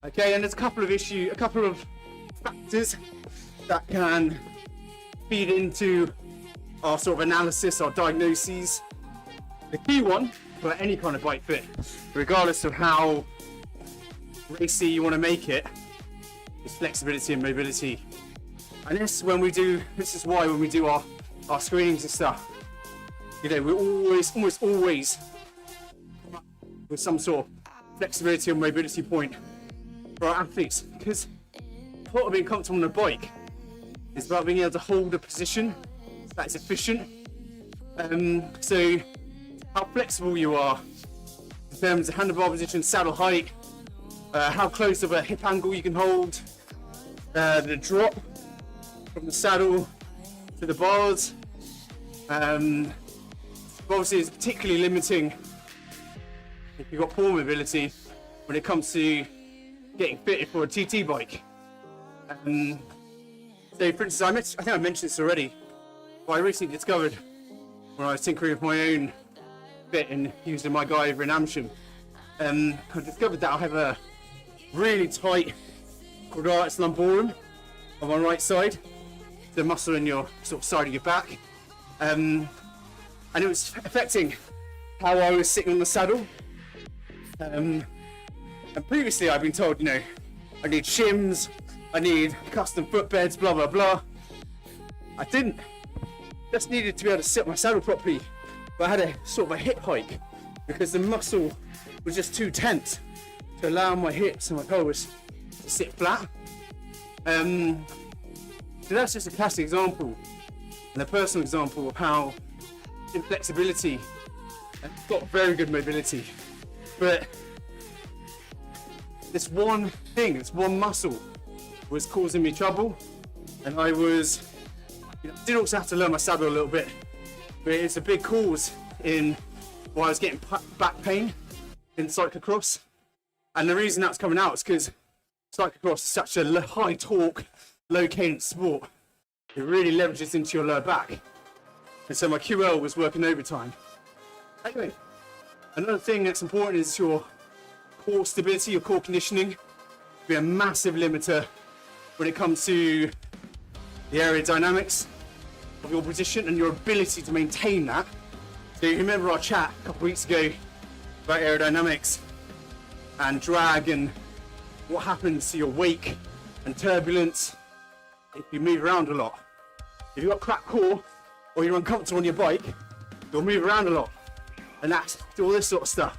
Okay, and there's a couple of factors that can feed into our sort of analysis, our diagnoses. The key one for any kind of bike fit, regardless of how racy you want to make it, is flexibility and mobility. And this is why when we do our screenings and stuff, you know, we're almost always with some sort of flexibility or mobility point for our athletes, because part of being comfortable on a bike is about being able to hold a position that is efficient. So how flexible you are in terms of handlebar position, saddle height, how close of a hip angle you can hold, the drop from the saddle to the bars. Obviously it's particularly limiting if you've got poor mobility when it comes to getting fitted for a TT bike. So for instance, I think I mentioned this already, but I recently discovered when I was tinkering with my own fit and using my guy over in Amsham, I discovered that I have a really tight quadratus lumborum on my right side, the muscle in your sort of side of your back, and it was affecting how I was sitting on the saddle. And previously I've been told, you know, I need shims, I need custom footbeds, blah blah blah. I didn't. Just needed to be able to sit on my saddle properly, but I had a sort of a hip hike because the muscle was just too tense to allow my hips and my pelvis to sit flat. So that's just a classic example and a personal example of how inflexibility and got very good mobility, but this one thing, this one muscle was causing me trouble, and I was, did also have to learn my saddle a little bit, but it's a big cause in why I was getting back pain in cyclocross. And the reason that's coming out is because cyclocross is such a high torque, low cadence sport. It really leverages into your lower back. And so my QL was working overtime. Anyway, another thing that's important is your core stability, your core conditioning. Be a massive limiter when it comes to the aerodynamics of your position and your ability to maintain that. So you remember our chat a couple of weeks ago about aerodynamics and drag and what happens to your wake and turbulence if you move around a lot. If you've got cracked core or you're uncomfortable on your bike, you'll move around a lot, and that's all this sort of stuff